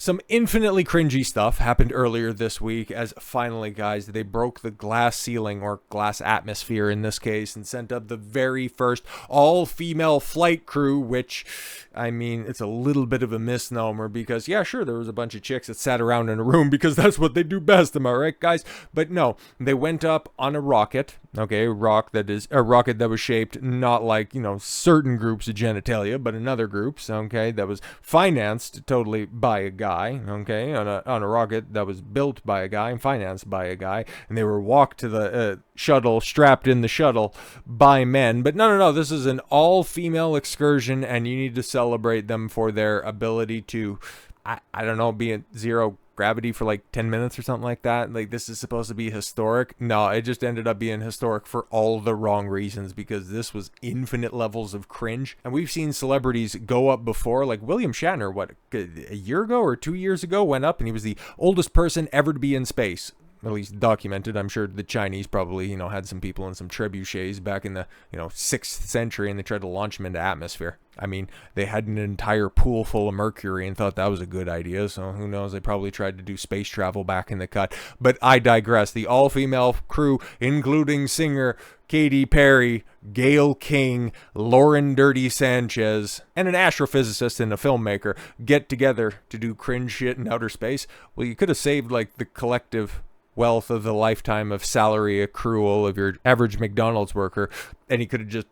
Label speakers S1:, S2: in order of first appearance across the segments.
S1: Some infinitely cringy stuff happened earlier this week as finally, guys, they broke the glass ceiling, or glass atmosphere in this case, and sent up the very first all-female flight crew, which, I mean, it's a little bit of a misnomer because, yeah, sure, there was a bunch of chicks that sat around in a room because that's what they do best, am I right, guys? But no, they went up on a rocket, okay, a rocket that was shaped not like, certain groups of genitalia, but in other groups, okay, that was financed totally by a guy. Okay, on a rocket that was built by a guy and financed by a guy, and they were walked to the shuttle, strapped in the shuttle by men. But no, this is an all-female excursion, and you need to celebrate them for their ability to, I don't know, be at zero gravity for like 10 minutes or something like that. Like, this is supposed to be historic. No, it just ended up being historic for all the wrong reasons, because this was infinite levels of cringe. And we've seen celebrities go up before, like William Shatner, what, a year ago or 2 years ago, went up, and he was the oldest person ever to be in space. At least documented. I'm sure the Chinese probably, had some people in some trebuchets back in the, 6th century, and they tried to launch them into atmosphere. I mean, they had an entire pool full of mercury and thought that was a good idea. So who knows? They probably tried to do space travel back in the cut. But I digress. The all-female crew, including singer Katy Perry, Gayle King, Lauren Dirty Sanchez, and an astrophysicist and a filmmaker, get together to do cringe shit in outer space. Well, you could have saved like the collective wealth of the lifetime of salary accrual of your average McDonald's worker, and you could have just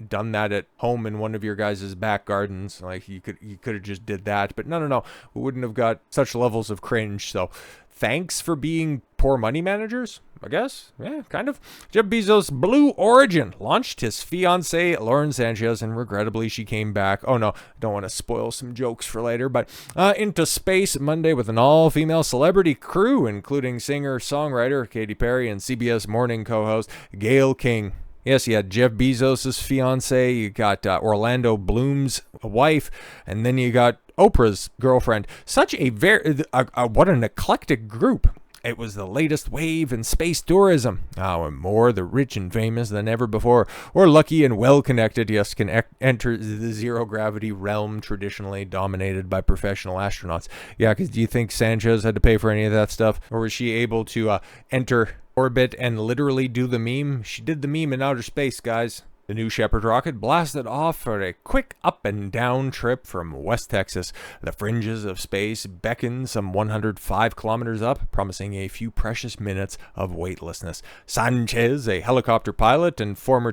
S1: done that at home in one of your guys' back gardens. Like, you could have just did that. But no, we wouldn't have got such levels of cringe. So thanks for being poor money managers, I guess. Yeah, kind of. Jeff Bezos' Blue Origin launched his fiancée, Lauren Sanchez, and regrettably she came back. Oh no, don't want to spoil some jokes for later, but into space Monday with an all-female celebrity crew, including singer-songwriter Katy Perry and CBS Morning co-host Gayle King. Yes, you had Jeff Bezos' fiance, you got Orlando Bloom's wife, and then you got Oprah's girlfriend. Such a what an eclectic group. It was the latest wave in space tourism. And more the rich and famous than ever before, or lucky and well-connected, yes, can enter the zero-gravity realm traditionally dominated by professional astronauts. Yeah, because do you think Sanchez had to pay for any of that stuff? Or was she able to enter orbit and literally do the meme? She did the meme in outer space, guys. The New Shepard rocket blasted off for a quick up and down trip from West Texas. The fringes of space beckoned some 105 kilometers up, promising a few precious minutes of weightlessness. Sanchez, a helicopter pilot and former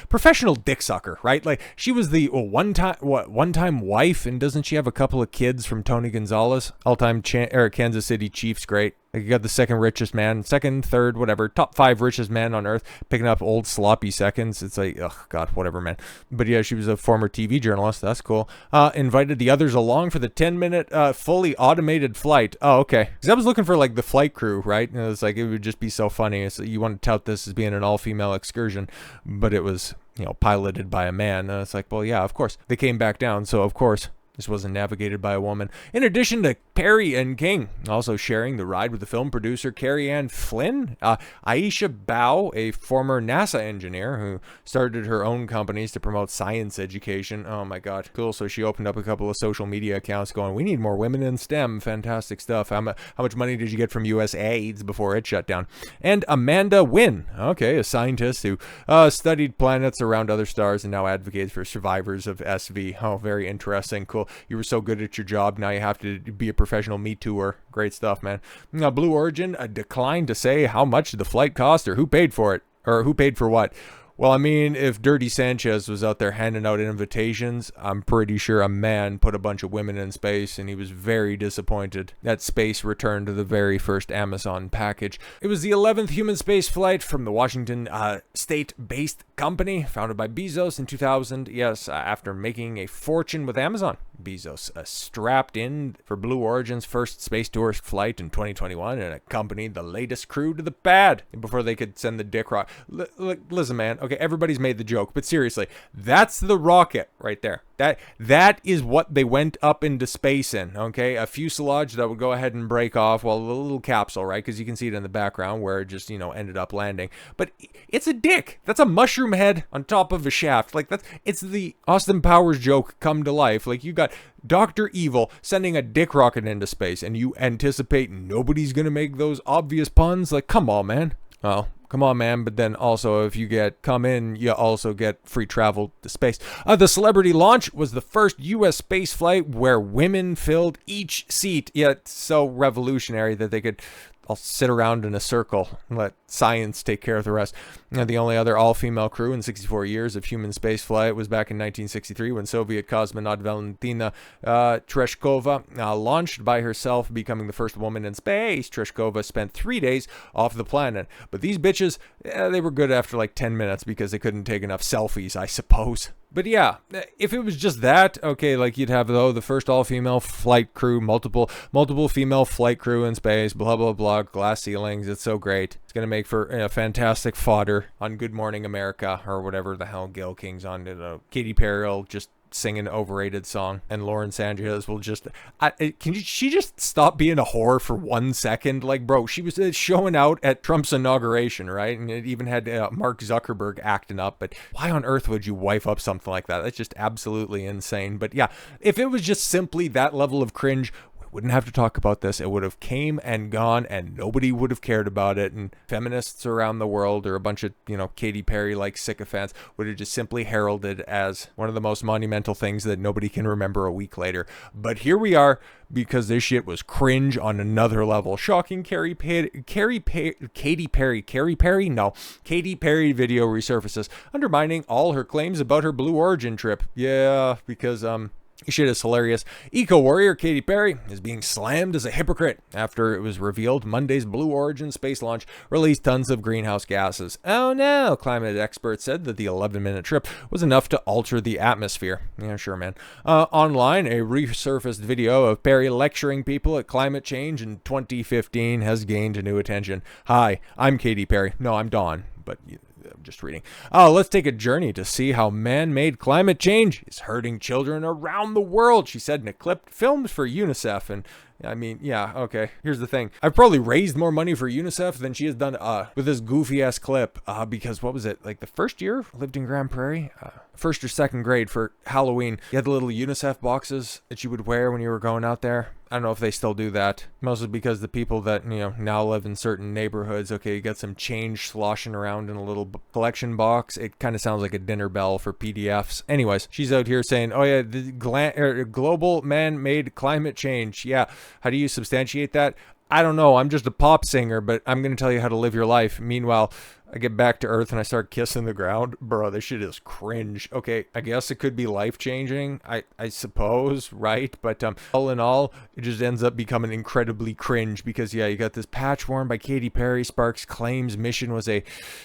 S1: professional dick sucker, right? Like, she was the one-time wife, and doesn't she have a couple of kids from Tony Gonzalez, all-time Kansas City Chiefs great? Like, you got the second richest man, second, third, whatever, top 5 richest man on earth, picking up old sloppy seconds. It's like, ugh, God, whatever, man. But yeah, she was a former TV journalist. That's cool. Invited the others along for the 10-minute fully automated flight. Oh, okay. Because I was looking for like the flight crew, right? And it was like, it would just be so funny. So you want to tout this as being an all-female excursion, but it was, piloted by a man. And it's like, well, yeah, of course. They came back down, so of course. This wasn't navigated by a woman. In addition to Perry and King, also sharing the ride with the film producer Carrie Ann Flynn, Aisha Bao, a former NASA engineer who started her own companies to promote science education. Oh my God, cool. So she opened up a couple of social media accounts going, we need more women in STEM. Fantastic stuff. How much money did you get from USAID before it shut down? And Amanda Wynn, okay, a scientist who studied planets around other stars and now advocates for survivors of SV. Oh, very interesting. Cool. You were so good at your job, now you have to be a professional Me Tooer. Great stuff, man. Now, Blue Origin declined to say how much the flight cost or who paid for it, or who paid for what. Well, I mean, if Dirty Sanchez was out there handing out invitations, I'm pretty sure a man put a bunch of women in space, and he was very disappointed that space returned to the very first Amazon package. It was the 11th human space flight from the Washington state-based company founded by Bezos in 2000. Yes, after making a fortune with Amazon. Bezos strapped in for Blue Origin's first space tourist flight in 2021 and accompanied the latest crew to the pad before they could send the dick rocket. Listen, man. Okay, everybody's made the joke, but seriously, that's the rocket right there. That is what they went up into space in, okay? A fuselage that would go ahead and break off, well, a little capsule, right? Because you can see it in the background where it just, ended up landing. But it's a dick. That's a mushroom head on top of a shaft. Like, it's the Austin Powers joke come to life. Like, you got Dr. Evil sending a dick rocket into space, and you anticipate nobody's gonna make those obvious puns? Like, come on, man. Well, come on, man. But then also, if you come in, you also get free travel to space. The celebrity launch was the first U.S. space flight where women filled each seat. Yet so revolutionary that they could all sit around in a circle and let science take care of the rest. The only other all-female crew in 64 years of human spaceflight was back in 1963 when Soviet cosmonaut Valentina Tereshkova launched by herself, becoming the first woman in space. Tereshkova spent 3 days off the planet. But these bitches, they were good after like 10 minutes because they couldn't take enough selfies, I suppose. But yeah, if it was just that, okay, like you'd have, the first all-female flight crew, multiple female flight crew in space, blah, blah, blah, glass ceilings, it's so great. It's going to make for fantastic fodder on Good Morning America, or whatever the hell Gayle King's on. Katy Perry will just sing an overrated song, and Lauren Sanchez will just she just stop being a whore for 1 second? Like, bro, she was showing out at Trump's inauguration, right? And it even had Mark Zuckerberg acting up. But why on earth would you wife up something like that? That's just absolutely insane. But yeah, if it was just simply that level of cringe, wouldn't have to talk about this. It would have came and gone and nobody would have cared about it. And feminists around the world, or a bunch of, Katy Perry like sycophants, would have just simply heralded as one of the most monumental things that nobody can remember a week later. But here we are, because this shit was cringe on another level. Shocking Katy Perry video resurfaces, undermining all her claims about her Blue Origin trip. Yeah, because shit is hilarious. Eco-warrior Katy Perry is being slammed as a hypocrite after it was revealed Monday's Blue Origin space launch released tons of greenhouse gases. Oh no, climate experts said that the 11-minute trip was enough to alter the atmosphere. Yeah, sure, man. Online, a resurfaced video of Perry lecturing people at climate change in 2015 has gained new attention. Hi, I'm Katy Perry. No, I'm Dawn, but I'm just reading. Let's take a journey to see how man-made climate change is hurting children around the world, she said in a clip filmed for UNICEF. And I mean, yeah, okay. Here's the thing. I've probably raised more money for UNICEF than she has done with this goofy-ass clip. Because, what was it? Like, the first year I lived in Grand Prairie? First or second grade for Halloween, you had the little UNICEF boxes that you would wear when you were going out there. I don't know if they still do that. Mostly because the people that, now live in certain neighborhoods, okay, you got some change sloshing around in a little collection box. It kind of sounds like a dinner bell for PDFs. Anyways, she's out here saying, oh yeah, the global man-made climate change. Yeah, how do you substantiate that? I don't know. I'm just a pop singer, but I'm going to tell you how to live your life. Meanwhile, I get back to Earth and I start kissing the ground. Bro, this shit is cringe. Okay, I guess it could be life-changing, I suppose, right? But all in all, it just ends up becoming incredibly cringe because, yeah, you got this patch worn by Katy Perry. Sparks claims mission was a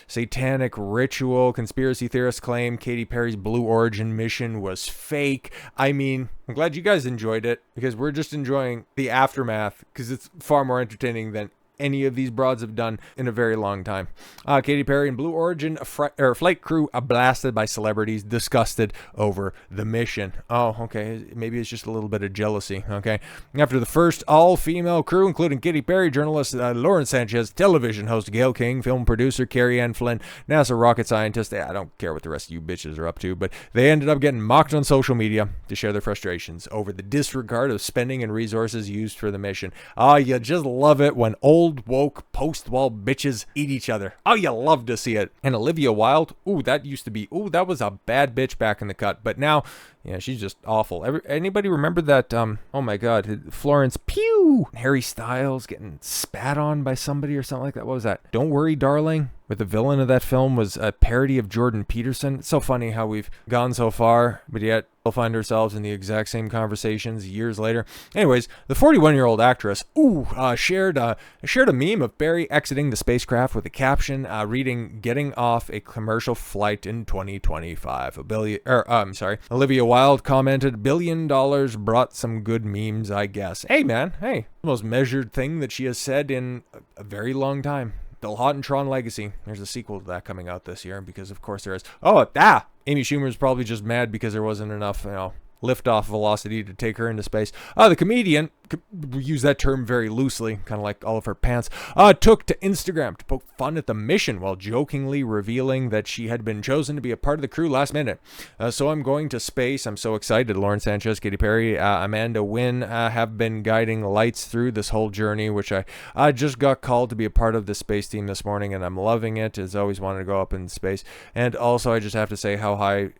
S1: satanic ritual. Conspiracy theorists claim Katy Perry's Blue Origin mission was fake. I mean, I'm glad you guys enjoyed it, because we're just enjoying the aftermath, because it's far more entertaining than any of these broads have done in a very long time. Katy Perry and Blue Origin flight crew blasted by celebrities disgusted over the mission. Oh, okay. Maybe it's just a little bit of jealousy, okay? After the first all-female crew, including Katy Perry, journalist Lauren Sanchez, television host Gayle King, film producer Carrie Ann Flynn, NASA rocket scientist, I don't care what the rest of you bitches are up to, but they ended up getting mocked on social media to share their frustrations over the disregard of spending and resources used for the mission. You just love it when old woke post-wall bitches eat each other. Oh, you love to see it. And Olivia Wilde, that was a bad bitch back in the cut, but now, yeah, she's just awful. Anybody remember that, oh my god, Florence Pugh, Harry Styles getting spat on by somebody or something like that? What was that? Don't Worry, Darling, where the villain of that film was a parody of Jordan Peterson. It's so funny how we've gone so far, but yet we'll find ourselves in the exact same conversations years later. Anyways, the 41-year-old actress, shared a meme of Barry exiting the spacecraft with a caption reading, "Getting off a commercial flight in 2025." Olivia Wilde commented, $1 billion brought some good memes, I guess. Hey, man, hey. The most measured thing that she has said in a very long time. Still hot in Tron Legacy. There's a sequel to that coming out this year because, of course, there is. Amy Schumer's probably just mad because there wasn't enough, liftoff velocity to take her into space. The comedian, we use that term very loosely, kind of like all of her pants, took to Instagram to poke fun at the mission while jokingly revealing that she had been chosen to be a part of the crew last minute. So I'm going to space. I'm so excited. Lauren Sanchez, Katy Perry, Amanda Wynn have been guiding lights through this whole journey, which I just got called to be a part of the space team this morning, and I'm loving it. As always wanted to go up in space. And also, I just have to say how high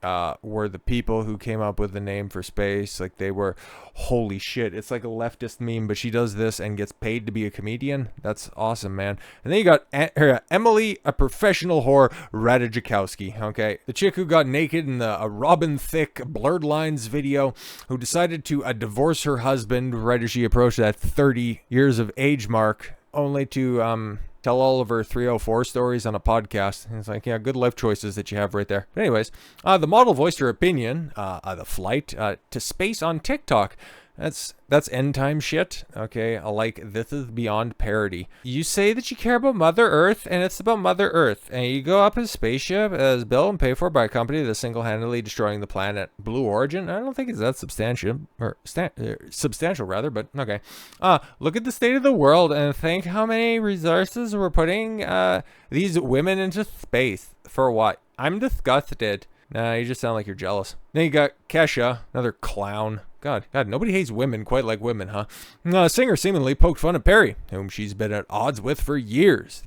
S1: were the people who came up with the name for space. Like, they were, holy shit, it's like a leftist meme, but she does this and gets paid to be a comedian. That's awesome, man. And then you got Emily, a professional whore, Ratajkowski. Okay, the chick who got naked in the Robin Thicke Blurred Lines video, who decided to divorce her husband right as she approached that 30 years of age mark, only to tell all of her 304 stories on a podcast. And it's like, yeah, good life choices that you have right there. But anyways, the model voiced her opinion, the flight to space on TikTok. That's end time shit. Okay, this is beyond parody. You say that you care about Mother Earth, and it's about Mother Earth, and you go up in a spaceship as built and paid for by a company that's single-handedly destroying the planet. Blue Origin? I don't think it's that substantial rather, but okay. Look at the state of the world and think how many resources we're putting these women into space. For what? I'm disgusted. Nah, you just sound like you're jealous. Then you got Kesha, another clown. God, nobody hates women quite like women, huh? Singer seemingly poked fun at Perry, whom she's been at odds with for years.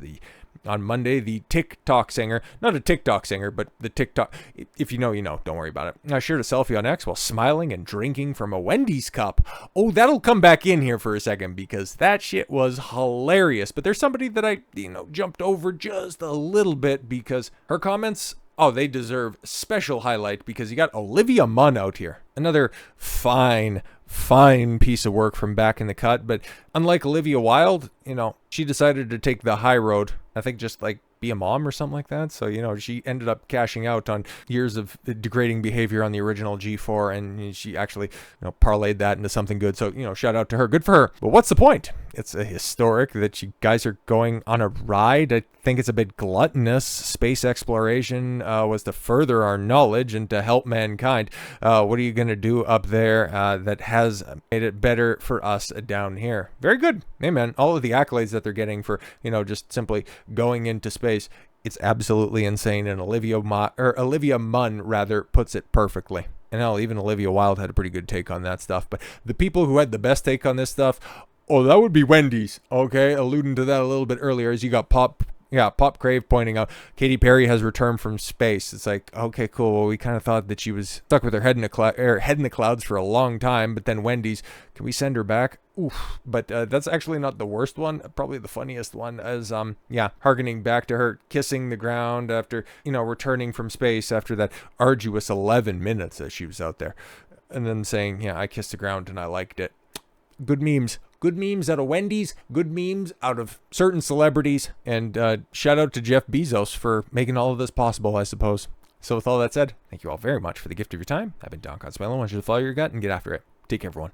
S1: On Monday, the TikTok singer, not a TikTok singer, but the TikTok, if you know, you know, don't worry about it, shared a selfie on X while smiling and drinking from a Wendy's cup. Oh, that'll come back in here for a second because that shit was hilarious. But there's somebody that I, jumped over just a little bit because her comments, they deserve special highlight because you got Olivia Munn out here. Another fine piece of work from back in the cut. But unlike Olivia Wilde, she decided to take the high road. I think just like be a mom or something like that. So, she ended up cashing out on years of degrading behavior on the original G4, and she actually, parlayed that into something good. So, shout out to her. Good for her. But what's the point? It's a historic that you guys are going on a ride. I think it's a bit gluttonous. Space exploration was to further our knowledge and to help mankind. What are you going to do up there that has made it better for us down here? Very good. Hey, man, all of the accolades that they're getting for, just simply going into space, it's absolutely insane. And Olivia Munn rather puts it perfectly. And hell, even Olivia Wilde had a pretty good take on that stuff. But the people who had the best take on this stuff, that would be Wendy's. Okay, alluding to that a little bit earlier, as you got Pop Crave pointing out Katy Perry has returned from space. It's like, okay, cool. Well, we kind of thought that she was stuck with her head in the clouds for a long time, but then Wendy's, can we send her back? Oof. But that's actually not the worst one. Probably the funniest one is, harkening back to her kissing the ground after, returning from space after that arduous 11 minutes that she was out there. And then saying, I kissed the ground and I liked it. Good memes. Good memes out of Wendy's, good memes out of certain celebrities, and shout out to Jeff Bezos for making all of this possible, I suppose. So with all that said, thank you all very much for the gift of your time. I've been Don Consuelo. I want you to follow your gut and get after it. Take care, everyone.